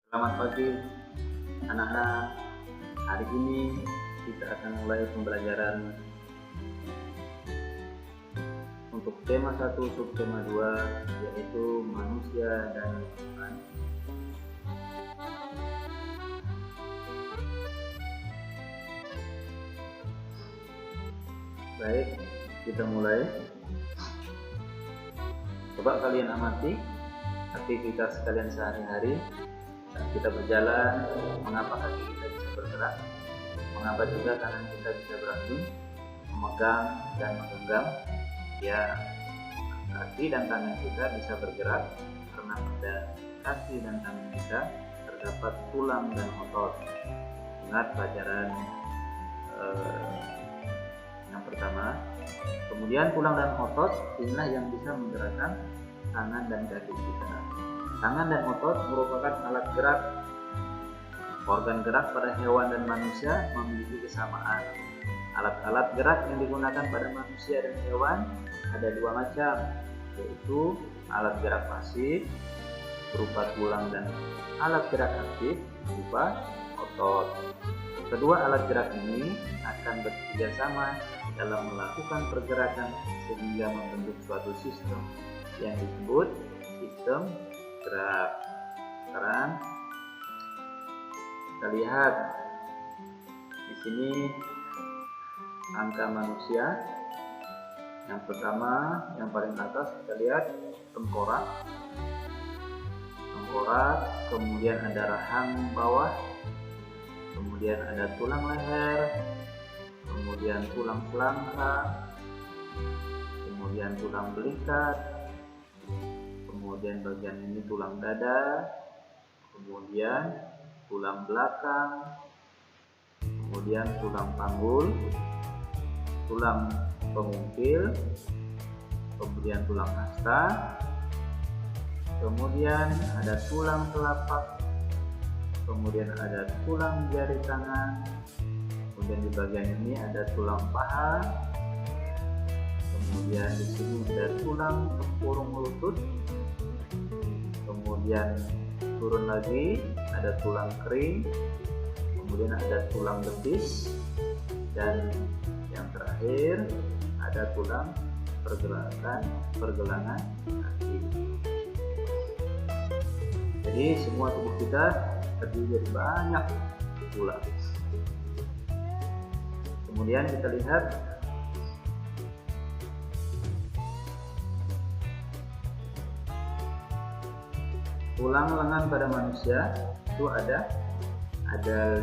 Selamat pagi anak-anak. Hari ini kita akan mulai pembelajaran untuk tema 1 subtema 2, yaitu manusia dan lingkungan. Baik, kita mulai. Coba kalian amati aktivitas kalian sehari-hari. Saat kita berjalan, mengapa kaki kita bisa bergerak, mengapa juga tangan kita bisa beracung, memegang dan menggenggam. Ya, kaki dan tangan kita bisa bergerak karena pada kaki dan tangan kita terdapat tulang dan otot. Ingat pelajaran yang pertama. Kemudian tulang dan otot inilah yang bisa menggerakkan tangan dan kaki kita. Tangan dan otot merupakan alat gerak. Organ gerak pada hewan dan manusia memiliki kesamaan. Alat-alat gerak yang digunakan pada manusia dan hewan ada dua macam, yaitu alat gerak pasif berupa tulang dan alat gerak aktif berupa otot. Kedua alat gerak ini akan bekerja sama dalam melakukan pergerakan sehingga membentuk suatu sistem yang disebut sistem gerak. Sekarang kita lihat di sini angka manusia. Yang pertama, yang paling atas kita lihat tengkorak, kemudian ada rahang bawah, kemudian ada tulang leher, kemudian tulang selangka, kemudian tulang belikat, kemudian bagian ini tulang dada, kemudian tulang belakang, kemudian tulang panggul, tulang pengungkil, kemudian tulang hasta, kemudian ada tulang telapak, kemudian ada tulang jari tangan, kemudian di bagian ini ada tulang paha, kemudian di sini ada tulang tempurung lutut, kemudian turun lagi ada tulang kering, kemudian ada tulang betis, dan yang terakhir ada tulang pergelangan kaki. Jadi semua tubuh kita terdiri dari banyak tulang. Kemudian kita lihat tulang lengan pada manusia itu ada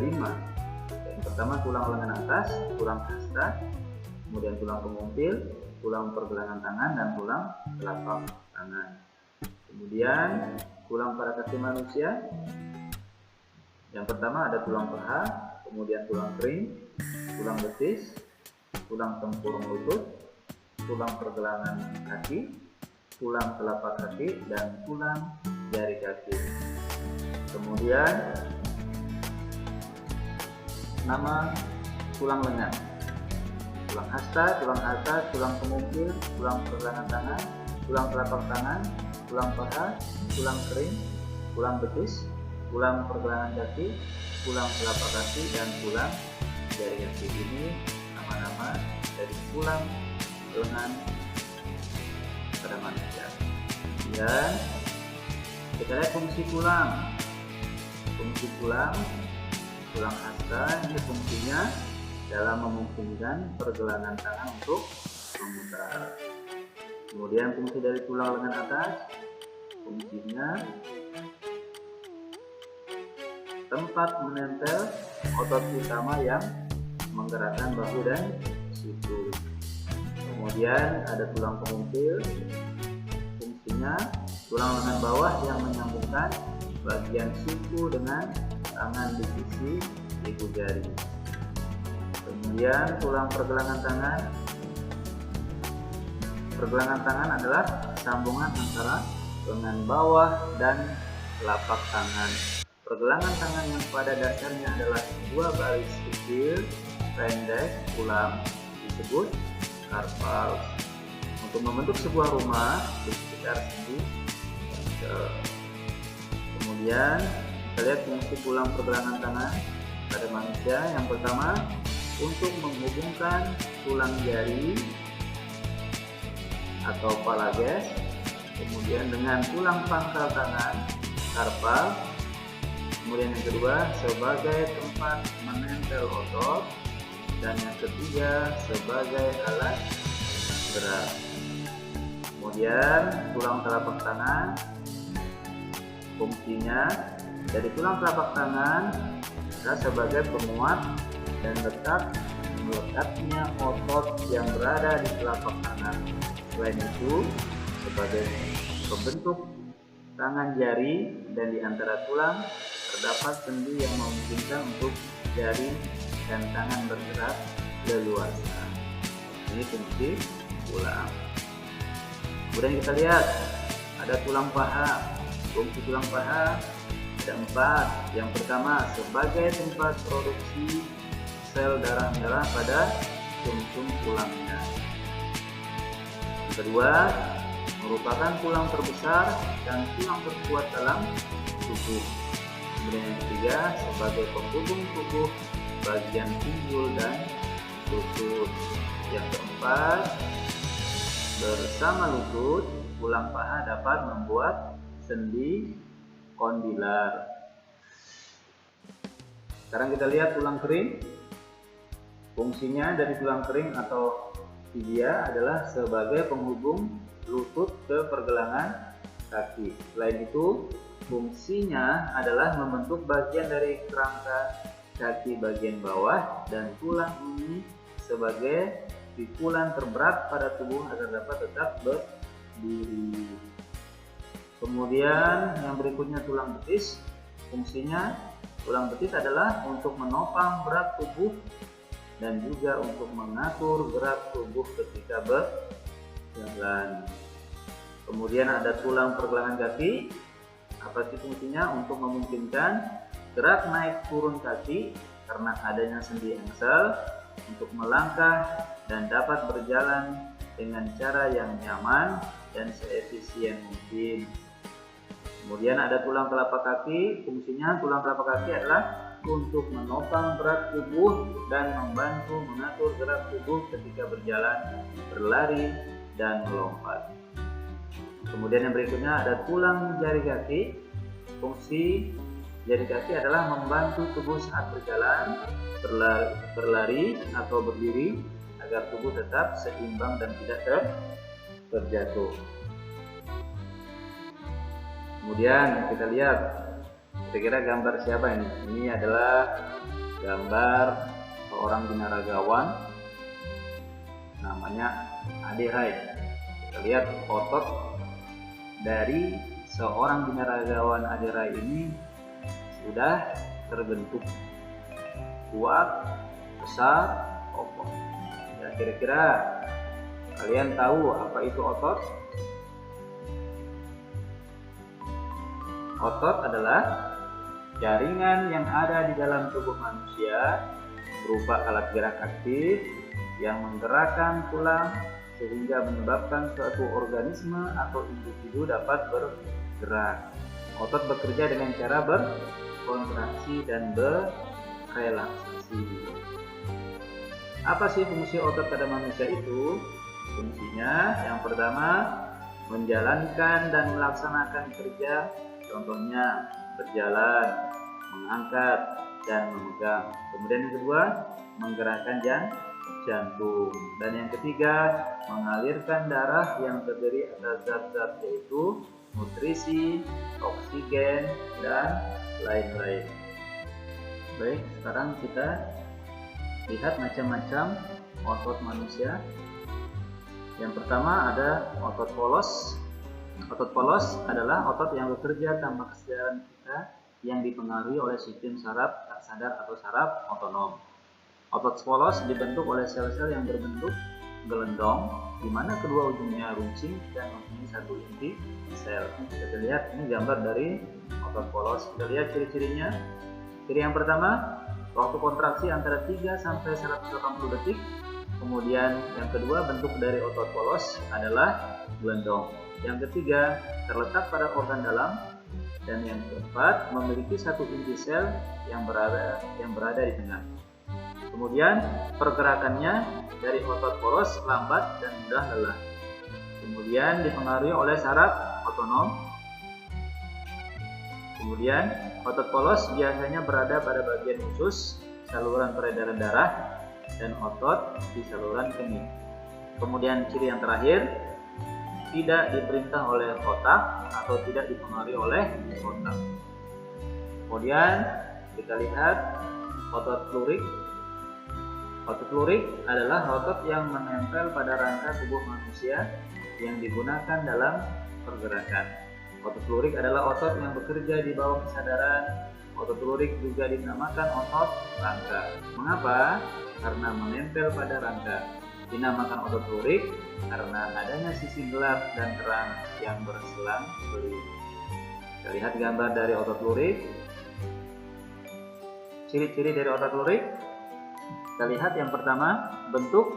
5. Yang pertama tulang lengan atas, tulang hasta, kemudian tulang pengungkil, tulang pergelangan tangan, dan tulang telapak tangan. Kemudian tulang pada kaki manusia, yang pertama ada tulang paha, kemudian tulang kering, tulang betis, tulang tempurung lutut, tulang pergelangan kaki, tulang telapak kaki, dan tulang jari kaki. Kemudian nama tulang lengan, tulang hasta, tulang pengungkil, tulang pergelangan tangan, tulang telapak tangan, tulang paha, tulang kering, tulang betis, tulang pergelangan kaki, tulang telapak kaki, dan tulang jari kaki. Ini nama-nama dari tulang lengan pada manusia. Dan kita lihat fungsi tulang. Tulang hasta ini fungsinya dalam memungkinkan pergelangan tangan untuk memutar. Kemudian fungsi dari tulang lengan atas, fungsinya tempat menempel otot utama yang menggerakkan bahu dan siku. Kemudian ada tulang pengungkil, fungsinya tulang lengan bawah yang menyambungkan bagian siku dengan tangan di sisi ibu jari. Kemudian tulang pergelangan tangan. Pergelangan tangan adalah sambungan antara lengan bawah dan telapak tangan. Pergelangan tangan yang pada dasarnya adalah sebuah baris kecil pendek tulang disebut karpal. Untuk membentuk sebuah rumah di sekitar sini. Kemudian Kita lihat fungsi tulang pergelangan tangan pada manusia. Yang pertama, untuk menghubungkan tulang jari atau phalanges, kemudian dengan tulang pangkal tangan, karpal. Kemudian yang kedua, sebagai tempat menempel otot, dan yang ketiga sebagai alat gerak. Kemudian tulang telapak tangan, fungsinya dari tulang telapak tangan sebagai penguat dan melekatnya otot yang berada di telapak tangan. Selain itu, sebagai pembentuk tangan jari, dan di antara tulang terdapat sendi yang memungkinkan untuk jari dan tangan bergerak leluasa. Ini fungsi tulang. Kemudian kita lihat ada tulang paha. Fungsi tulang paha ada 4. Yang pertama, sebagai tempat produksi sel darah merah pada sumsum tulangnya. Yang kedua, merupakan tulang terbesar dan tulang terkuat dalam tubuh. Kemudian yang ketiga, sebagai penghubung tubuh bagian pinggul dan lutut. Yang keempat, bersama lutut, tulang paha dapat membuat sendi kondilar. Sekarang kita lihat tulang kering. Fungsinya dari tulang kering atau tibia adalah sebagai penghubung lutut ke pergelangan kaki. Selain itu, fungsinya adalah membentuk bagian dari kerangka kaki bagian bawah, dan tulang ini sebagai pikulan terberat pada tubuh agar dapat tetap berdiri. Kemudian yang berikutnya tulang betis. Fungsinya tulang betis adalah untuk menopang berat tubuh dan juga untuk mengatur gerak tubuh ketika berjalan. Kemudian ada tulang pergelangan kaki. Apa sih fungsinya? Untuk memungkinkan gerak naik turun kaki karena adanya sendi engsel, untuk melangkah dan dapat berjalan dengan cara yang nyaman dan seefisien mungkin. Kemudian ada tulang telapak kaki. Fungsinya tulang telapak kaki adalah untuk menopang berat tubuh dan membantu mengatur gerak tubuh ketika berjalan, berlari, dan melompat. Kemudian yang berikutnya ada tulang jari kaki. Fungsi jari kaki adalah membantu tubuh saat berjalan, berlari, atau berdiri agar tubuh tetap seimbang dan tidak terjatuh. Kemudian kita lihat, kira-kira gambar siapa ini? Ini adalah gambar seorang binaragawan namanya Ade Rai. Kita lihat otot dari seorang binaragawan Ade Rai ini sudah terbentuk kuat, besar, kokoh. Ya, kira-kira kalian tahu apa itu otot? Otot adalah jaringan yang ada di dalam tubuh manusia berupa alat gerak aktif yang menggerakkan tulang sehingga menyebabkan suatu organisme atau individu dapat bergerak. Otot bekerja dengan cara berkontraksi dan berrelaksasi. Apa sih fungsi otot pada manusia itu? Fungsinya yang pertama, menjalankan dan melaksanakan kerja. Contohnya berjalan, mengangkat, dan memegang. Kemudian yang kedua, menggerakkan jantung. Dan yang ketiga, mengalirkan darah yang terdiri atas zat-zat yaitu nutrisi, oksigen, dan lain-lain. Baik, sekarang kita lihat macam-macam otot manusia. Yang pertama ada otot polos. Otot polos adalah otot yang bekerja tanpa kesadaran kita yang dipengaruhi oleh sistem saraf tak sadar atau saraf otonom. Otot polos dibentuk oleh sel-sel yang berbentuk gelendong, di mana kedua ujungnya runcing dan mempunyai satu inti sel. Kita lihat ini gambar dari otot polos. Kita lihat ciri-cirinya. Ciri yang pertama, waktu kontraksi antara 3 sampai 180 detik. Kemudian yang kedua, bentuk dari otot polos adalah gelendong. Yang ketiga, terletak pada organ dalam. dan yang keempat memiliki satu inti sel yang berada di tengah. Kemudian pergerakannya dari otot polos lambat dan mudah lelah. Kemudian dipengaruhi oleh saraf otonom. Kemudian otot polos biasanya berada pada bagian khusus saluran peredaran darah dan otot di saluran kemih. Kemudian ciri yang terakhir, tidak diperintah oleh otak atau tidak dipengaruhi oleh otak. Kemudian kita lihat otot lurik. Otot lurik adalah otot yang menempel pada rangka tubuh manusia yang digunakan dalam pergerakan. Otot lurik adalah otot yang bekerja di bawah kesadaran. Otot lurik juga dinamakan otot rangka. Mengapa? Karena menempel pada rangka. Dinamakan otot lurik karena adanya sisi gelap dan terang yang berselang-seling. Kita lihat gambar dari otot lurik. Ciri-ciri dari otot lurik. Kita lihat yang pertama, bentuk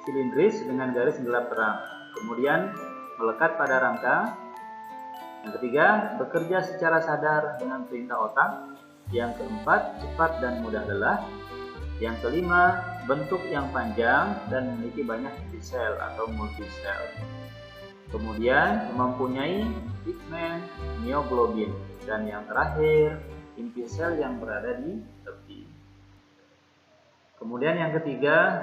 silindris dengan garis gelap terang. Kemudian melekat pada rangka. Yang ketiga, bekerja secara sadar dengan perintah otak. Yang keempat, cepat dan mudah lelah. Yang kelima, bentuk yang panjang dan memiliki banyak inti sel atau multisel. Kemudian mempunyai pigmen mioglobin. Dan yang terakhir, inti sel yang berada di tepi. Kemudian yang ketiga,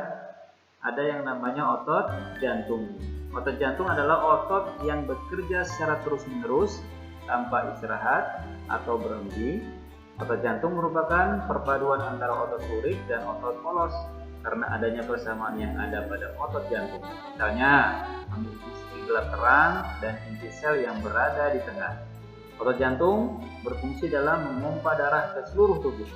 ada yang namanya otot jantung. Otot jantung adalah otot yang bekerja secara terus-menerus tanpa istirahat atau berhenti. Otot jantung merupakan perpaduan antara otot lurik dan otot polos karena adanya persamaan yang ada pada otot jantung. Misalnya, memiliki sisi gelap terang dan inti sel yang berada di tengah. Otot jantung berfungsi dalam memompa darah ke seluruh tubuh.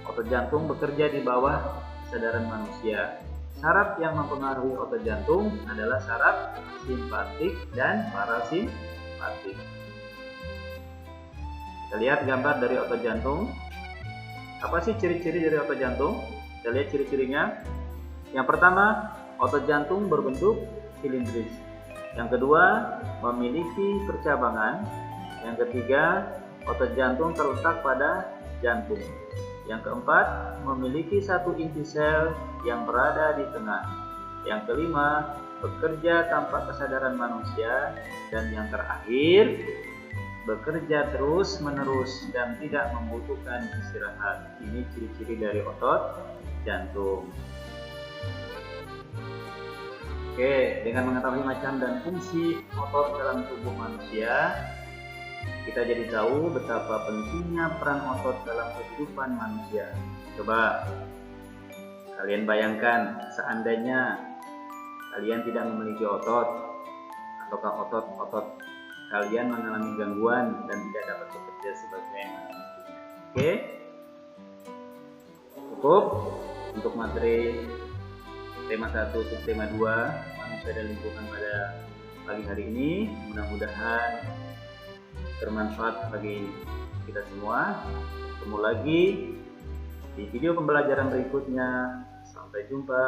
Otot jantung bekerja di bawah kesadaran manusia. Saraf yang mempengaruhi otot jantung adalah saraf simpatik dan parasimpatik. Kita lihat gambar dari otot jantung. Apa sih ciri-ciri dari otot jantung? Kita lihat ciri-cirinya. Yang pertama, otot jantung berbentuk silindris. Yang kedua, memiliki percabangan. Yang ketiga, otot jantung terletak pada jantung. Yang keempat, memiliki satu inti sel yang berada di tengah. Yang kelima, bekerja tanpa kesadaran manusia. Dan yang terakhir, bekerja terus-menerus dan tidak membutuhkan istirahat. Ini ciri-ciri dari otot jantung. Oke, dengan mengetahui macam dan fungsi otot dalam tubuh manusia, kita jadi tahu betapa pentingnya peran otot dalam kehidupan manusia. Coba kalian bayangkan, seandainya kalian tidak memiliki otot, ataukah otot-otot kalian mengalami gangguan dan tidak dapat bekerja sebagaimana mestinya. Oke, cukup untuk materi tema 1 untuk tema 2 manusia dan lingkungan pada pagi hari ini. Mudah-mudahan bermanfaat bagi kita semua. Ketemu lagi di video pembelajaran berikutnya. Sampai jumpa.